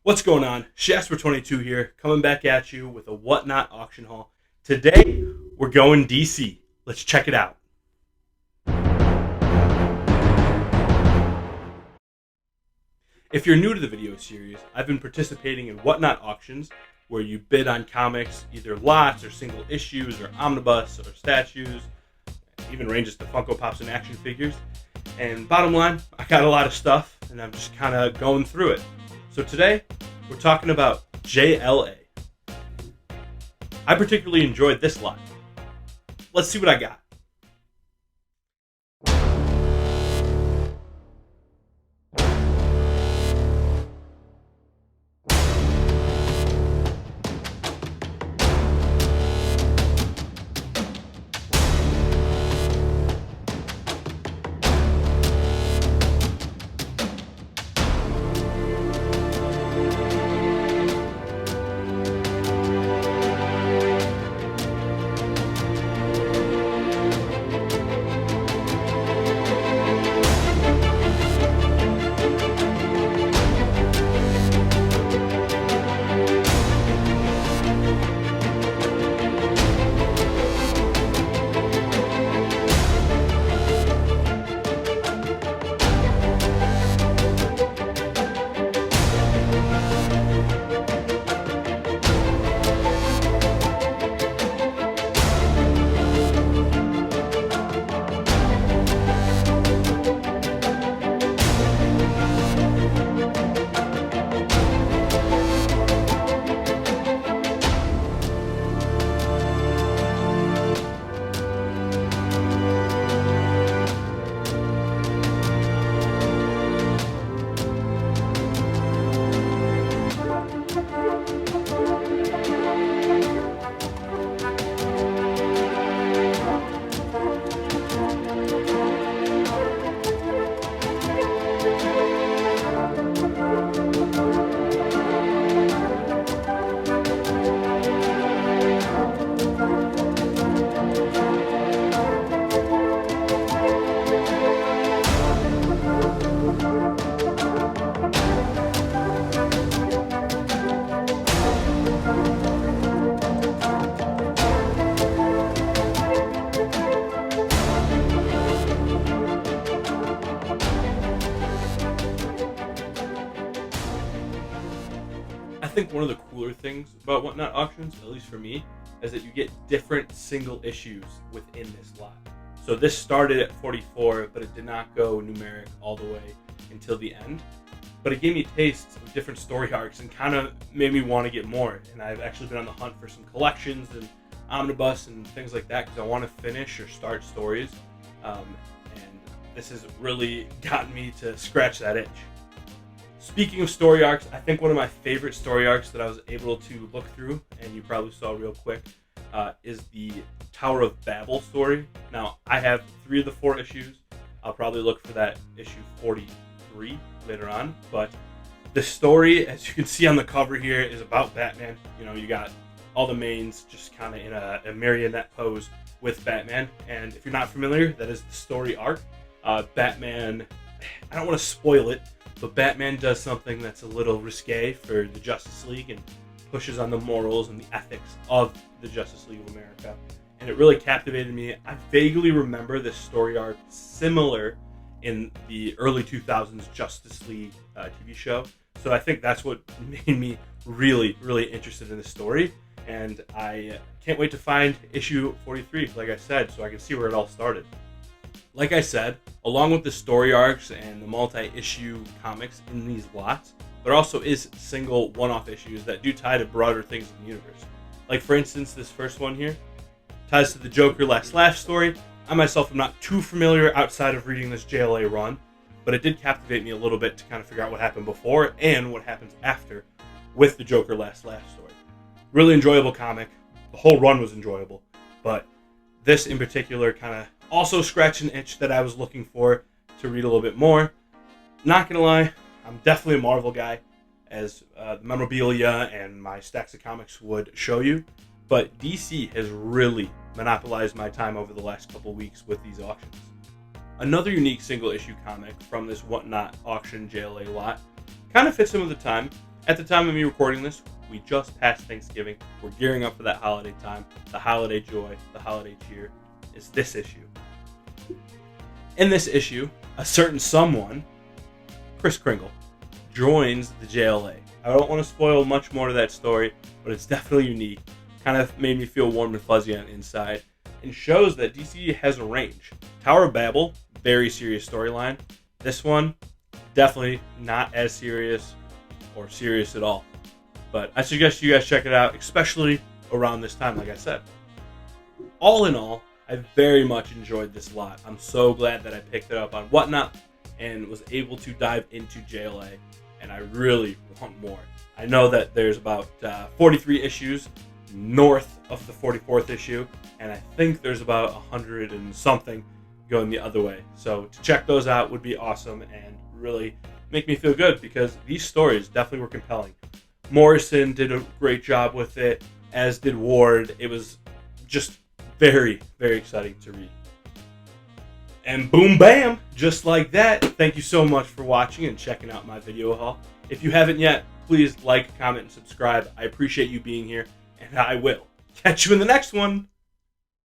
What's going on? Shasper22 here, coming back at you with a Whatnot auction haul. Today, we're going DC. Let's check it out. If you're new to the video series, I've been participating in Whatnot auctions where you bid on comics, either lots or single issues or omnibus or statues, even ranges to Funko Pops and action figures. And bottom line, I got a lot of stuff and I'm just kind of going through it. So today, we're talking about JLA. I particularly enjoyed this lot. Let's see what I got. I think one of the cooler things about Whatnot auctions, at least for me, is that you get different single issues within this lot. So this started at 44, but it did not go numeric all the way until the end. But it gave me tastes of different story arcs and kind of made me want to get more. And I've actually been on the hunt for some collections and omnibus and things like that because I want to finish or start stories. And this has really gotten me to scratch that itch. Speaking of story arcs, I think one of my favorite story arcs that I was able to look through, and you probably saw real quick, is the Tower of Babel story. Now, I have 3 of the 4 issues. I'll probably look for that issue 43 later on. But the story, as you can see on the cover here, is about Batman. You know, you got all the mains just kind of in a marionette pose with Batman. And if you're not familiar, that is the story arc. Batman, I don't want to spoil it, but Batman does something that's a little risque for the Justice League and pushes on the morals and the ethics of the Justice League of America. And it really captivated me. I vaguely remember this story arc similar in the early 2000s Justice League TV show. So I think that's what made me really, really interested in the story. And I can't wait to find issue 43, like I said, so I can see where it all started. Like I said, along with the story arcs and the multi-issue comics in these lots, there also is single one-off issues that do tie to broader things in the universe. Like for instance, this first one here ties to the Joker Last Laugh story. I myself am not too familiar outside of reading this JLA run, but it did captivate me a little bit to kind of figure out what happened before and what happens after with the Joker Last Laugh story. Really enjoyable comic. The whole run was enjoyable, but this in particular kind of also scratched an itch that I was looking for to read a little bit more. Not gonna lie, I'm definitely a Marvel guy, as the memorabilia and my stacks of comics would show you. But DC has really monopolized my time over the last couple weeks with these auctions. Another unique single issue comic from this Whatnot auction JLA lot kind of fits in with the time. At the time of me recording this, we just passed Thanksgiving. We're gearing up for that holiday time, the holiday joy, the holiday cheer. Is this issue. In this issue, a certain someone, Kris Kringle, joins the JLA. I don't want to spoil much more to that story, but it's definitely unique. Kind of made me feel warm and fuzzy on the inside, and shows that DC has a range. Tower of Babel, very serious storyline. This one, definitely not as serious or serious at all. But I suggest you guys check it out, especially around this time, like I said. All in all, I very much enjoyed this lot. I'm so glad that I picked it up on Whatnot and was able to dive into JLA, and I really want more. I know that there's about 43 issues north of the 44th issue, and I think there's about 100 and something going the other way. So to check those out would be awesome and really make me feel good, because these stories definitely were compelling. Morrison did a great job with it, as did Ward. It was just very, very exciting to read. And boom, bam, just like that. Thank you so much for watching and checking out my video haul. If you haven't yet, please like, comment, and subscribe. I appreciate you being here, and I will catch you in the next one.